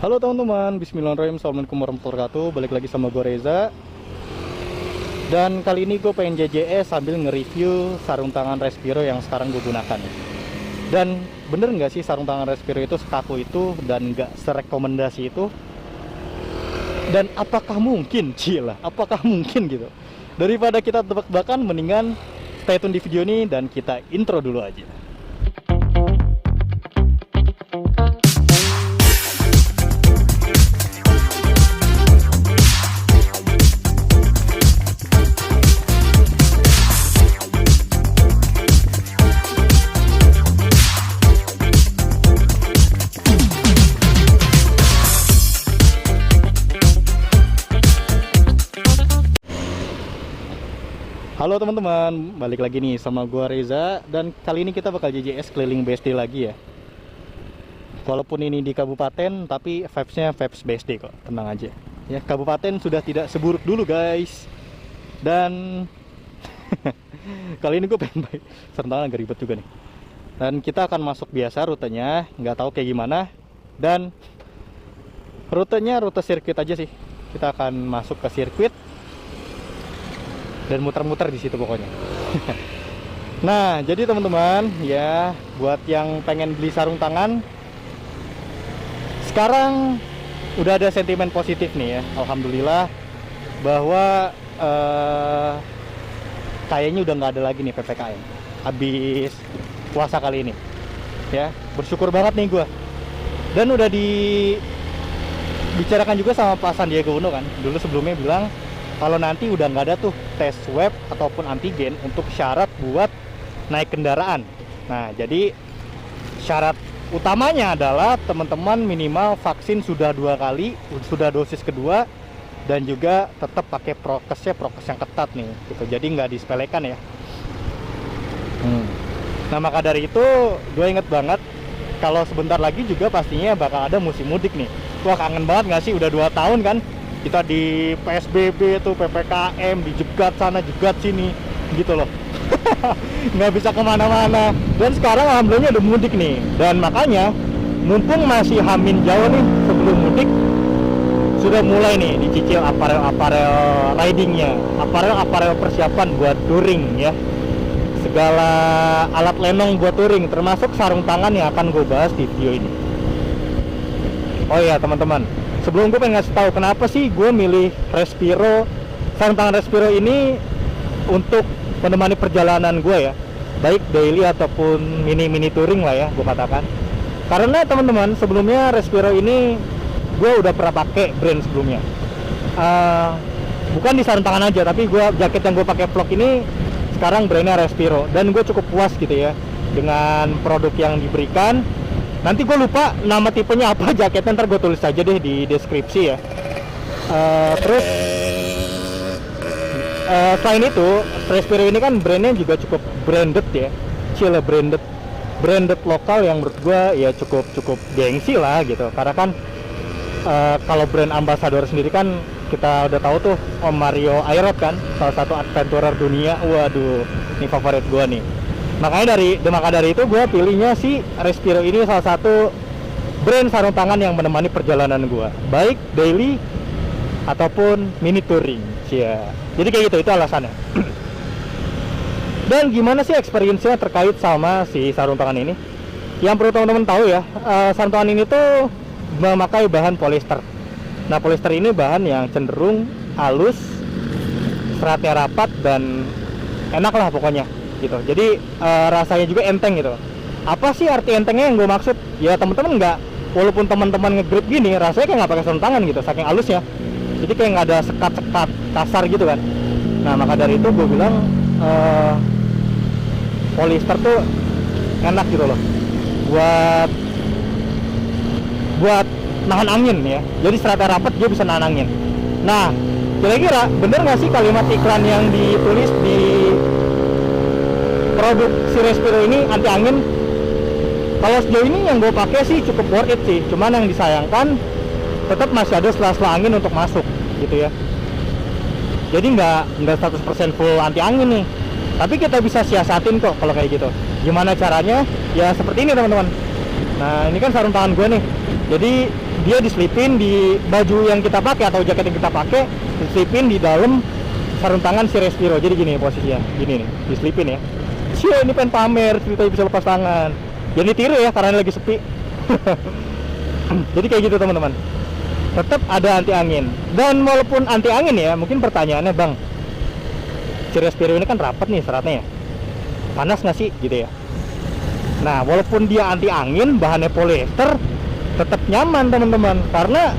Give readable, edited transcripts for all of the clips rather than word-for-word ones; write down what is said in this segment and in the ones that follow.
Halo teman-teman, bismillahirrahmanirrahim, assalamualaikum warahmatullahi wabarakatuh. Balik lagi sama gue Reza. Dan kali ini gue pengen JJS sambil nge-review sarung tangan Respiro yang sekarang gue gunakan. Dan bener nggak sih sarung tangan Respiro itu sekaku itu dan nggak serekomendasi itu? Dan apakah mungkin, Cila, apakah mungkin gitu? Daripada kita tebak-tebakan, mendingan stay tune di video ini dan kita intro dulu aja. Halo teman-teman, balik lagi nih sama gua Reza. Dan kali ini kita bakal JJS keliling BSD lagi ya. Walaupun ini di kabupaten, tapi vibes-nya vibes BSD kok, tenang aja ya. Kabupaten sudah tidak seburuk dulu guys. Dan kali ini gue pengen serentaknya agak ribet juga nih. Dan kita akan masuk biasa rutenya, nggak tahu kayak gimana. Dan rutenya rute sirkuit aja sih. Kita akan masuk ke sirkuit dan muter-muter di situ pokoknya. Nah, jadi teman-teman ya, buat yang pengen beli sarung tangan, sekarang udah ada sentimen positif nih ya, alhamdulillah, bahwa kayaknya udah nggak ada lagi nih PPKM habis puasa kali ini ya. Bersyukur banget nih gue. Dan udah dibicarakan juga sama Pak Sandiaga Uno kan, dulu sebelumnya bilang kalau nanti udah nggak ada tuh tes swab ataupun antigen untuk syarat buat naik kendaraan. Nah, jadi syarat utamanya adalah teman-teman minimal vaksin sudah 2 kali, sudah dosis kedua, dan juga tetap pakai prokes yang ketat nih gitu. Jadi nggak disepelekan ya. Nah, maka dari itu gue inget banget kalau sebentar lagi juga pastinya bakal ada musim mudik nih. Wah, kangen banget nggak sih, udah 2 tahun kan kita di PSBB tuh, PPKM, dijegat sana jegat sini gitu loh. Nggak bisa kemana-mana. Dan sekarang alhamdulillah udah mudik nih. Dan makanya mumpung masih hamin jauh nih sebelum mudik, sudah mulai nih dicicil aparel-aparel ridingnya, aparel persiapan buat touring ya. Segala alat lenong buat touring, termasuk sarung tangan yang akan gue bahas di video ini. Oh iya teman-teman, sebelum gue pengen ngasih tahu kenapa sih gue milih Respiro, sarung tangan Respiro ini untuk menemani perjalanan gue ya, baik daily ataupun mini touring lah ya gue katakan. Karena teman-teman, sebelumnya Respiro ini gue udah pernah pakai brand sebelumnya. Bukan di sarung tangan aja, tapi jaket yang gue pakai vlog ini sekarang brandnya Respiro, dan gue cukup puas gitu ya dengan produk yang diberikan. Nanti gue lupa nama tipenya apa jaketnya, ntar gue tulis aja deh di deskripsi ya. Terus selain itu, Respiro ini kan brandnya juga cukup branded ya, Cila, branded lokal yang menurut gue ya cukup gengsi lah gitu. Karena kan kalau brand ambassador sendiri kan kita udah tahu tuh Om Mario Airot kan, salah satu adventurer dunia. Waduh, ini favorit gue nih. Maka dari itu gue pilihnya si Respiro ini salah satu brand sarung tangan yang menemani perjalanan gue, baik daily ataupun mini touring ya. Jadi kayak gitu, itu alasannya. Dan gimana sih experience-nya terkait sama si sarung tangan ini? Yang perlu teman-teman tahu ya, sarung tangan ini tuh memakai bahan polyester. Nah, polyester ini bahan yang cenderung halus, seratnya rapat, dan enak lah pokoknya gitu. Jadi rasanya juga enteng gitu. Apa sih arti entengnya yang gue maksud? Ya teman-teman nggak, walaupun teman-teman nge-grip gini, rasanya kayak nggak pakai sarung tangan gitu, saking halusnya. Jadi kayak nggak ada sekat-sekat kasar gitu kan. Nah, maka dari itu gue bilang polyester tuh enak gitu loh buat nahan angin ya. Jadi seratnya rapat, dia bisa nahan angin. Nah, kira-kira bener nggak sih kalimat iklan yang ditulis di produk si Respiro ini anti angin? Kalau sejauh ini yang gue pakai sih cukup worth it sih. Cuman yang disayangkan tetap masih ada sela-sela angin untuk masuk gitu ya. Jadi nggak 100% full anti angin nih. Tapi kita bisa siasatin kok kalau kayak gitu. Gimana caranya? Ya seperti ini teman-teman. Nah, ini kan sarung tangan gue nih. Jadi dia diselipin di baju yang kita pakai atau jaket yang kita pakai, diselipin di dalam sarung tangan si Respiro. Jadi gini posisinya, gini nih, diselipin ya. Cie, ini pengen pamer, ceritanya bisa lepas tangan. Jadi tiru ya, karena lagi sepi. Jadi kayak gitu teman-teman. Tetap ada anti angin. Dan walaupun anti angin ya, mungkin pertanyaannya, Bang, si Respiro ini kan rapat nih seratnya ya, panas nggak sih gitu ya. Nah, walaupun dia anti angin, bahannya polyester, tetap nyaman teman-teman, karena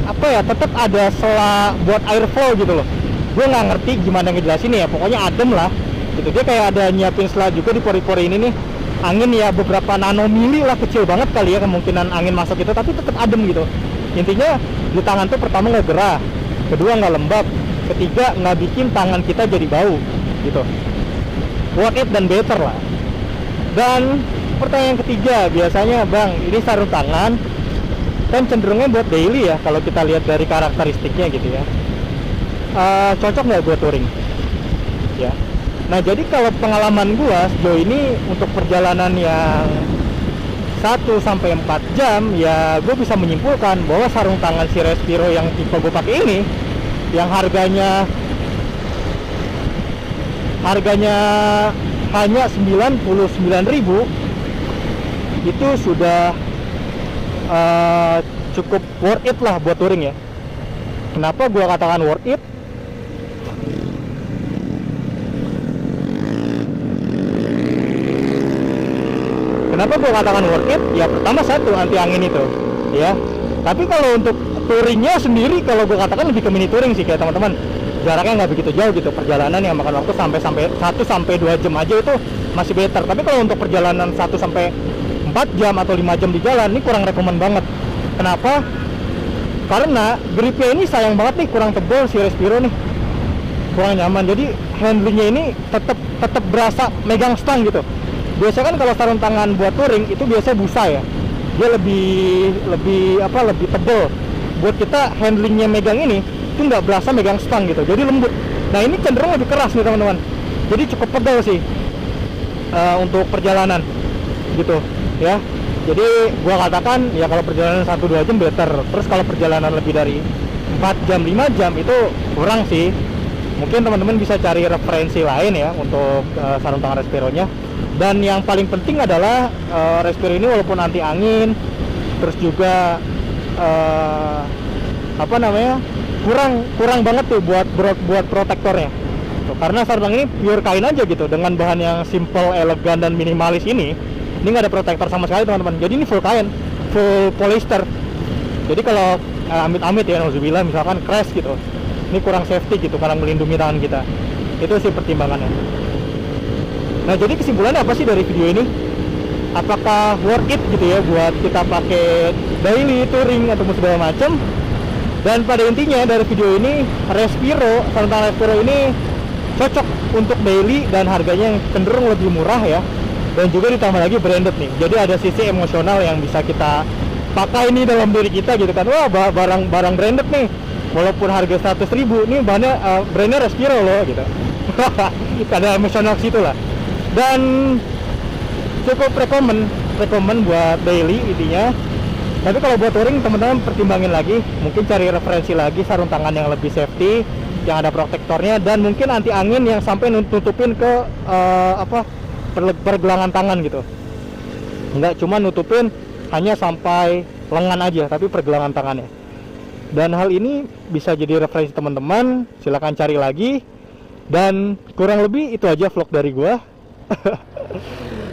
apa ya, tetap ada sela buat airflow gitu loh. Gue nggak ngerti gimana ngejelasin ya, pokoknya adem lah gitu. Dia kayak ada nyiapin sela juga di pori-pori ini nih, angin ya beberapa nanomili lah, kecil banget kali ya kemungkinan angin masuk itu, tapi tetap adem gitu. Intinya di tangan tuh pertama nggak gerah, kedua nggak lembab, ketiga nggak bikin tangan kita jadi bau gitu. Worth it dan better lah. Dan pertanyaan ketiga, biasanya, Bang, ini sarung tangan kan cenderungnya buat daily ya, kalau kita lihat dari karakteristiknya gitu ya. Cocok nggak buat touring ya. Nah, jadi kalau pengalaman gua sejauh ini untuk perjalanan yang 1-4 jam ya, gue bisa menyimpulkan bahwa sarung tangan si Respiro yang tipe gue pakai ini, yang harganya hanya 99.000, itu sudah cukup worth it lah buat touring ya. Kenapa gue katakan worth it? Kenapa gue katakan worth it? Ya pertama satu, anti angin itu ya. Tapi kalau untuk touringnya sendiri, kalau gue katakan lebih ke mini touring sih kayak teman-teman. Jaraknya nggak begitu jauh gitu, perjalanan yang makan waktu sampai 1-2 jam aja itu masih better. Tapi kalau untuk perjalanan 1-4 jam atau 5 jam di jalan, ini kurang rekomen banget. Kenapa? Karena gripnya ini sayang banget nih, kurang tebal si Respiro nih, kurang nyaman. Jadi handlingnya ini tetap berasa megang stang gitu. Biasanya kan kalau sarung tangan buat touring itu biasanya busa ya, dia lebih tebal. Buat kita handlingnya megang ini itu nggak berasa megang stang gitu, jadi lembut. Nah, ini cenderung lebih keras nih teman-teman, jadi cukup pegal sih untuk perjalanan gitu ya. Jadi gua katakan ya kalau perjalanan 1-2 jam better. Terus kalau perjalanan lebih dari 4 jam 5 jam itu kurang sih. Mungkin teman-teman bisa cari referensi lain ya untuk sarung tangan Respironya. Dan yang paling penting adalah Respiro ini walaupun anti angin, terus juga kurang banget tuh buat protektornya tuh, karena sarung ini pure kain aja gitu, dengan bahan yang simple, elegan, dan minimalis ini nggak ada protektor sama sekali teman-teman. Jadi ini full kain, full polyester. Jadi kalau amit-amit ya, nauzubillah, misalkan crash gitu, ini kurang safety gitu karena melindungi tangan kita. Itu sih pertimbangannya. Nah, jadi kesimpulannya apa sih dari video ini? Apakah worth it gitu ya buat kita pakai daily touring atau segala macam? Dan pada intinya dari video ini, Respiro, sarung tangan Respiro ini cocok untuk daily dan harganya yang cenderung lebih murah ya. Dan juga ditambah lagi branded nih. Jadi ada sisi emosional yang bisa kita pakai ini dalam diri kita gitu kan. Wah, barang branded nih. Walaupun harga 100.000, nih bahannya brandnya Respiro loh gitu. Ada emosional situ lah. Dan cukup rekomen buat daily intinya. Tapi kalau buat touring, teman-teman pertimbangin lagi, mungkin cari referensi lagi sarung tangan yang lebih safety, yang ada protektornya, dan mungkin anti angin yang sampai nutupin ke pergelangan tangan gitu. Nggak cuma nutupin hanya sampai lengan aja, tapi pergelangan tangannya. Dan hal ini bisa jadi referensi teman-teman, silahkan cari lagi. Dan kurang lebih itu aja vlog dari gua.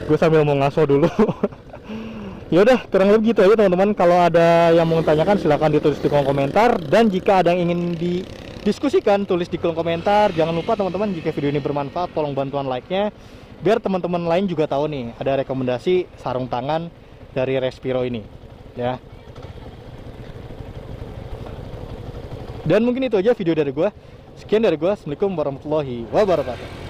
Gue sambil mau ngaso dulu. Ya udah, kurang lebih gitu aja teman-teman. Kalau ada yang mau tanyakan silahkan ditulis di kolom komentar, dan jika ada yang ingin didiskusikan tulis di kolom komentar. Jangan lupa teman-teman, jika video ini bermanfaat tolong bantuan like-nya biar teman-teman lain juga tahu nih ada rekomendasi sarung tangan dari Respiro ini ya. Dan mungkin itu aja video dari gua. Sekian dari gua. Assalamualaikum warahmatullahi wabarakatuh.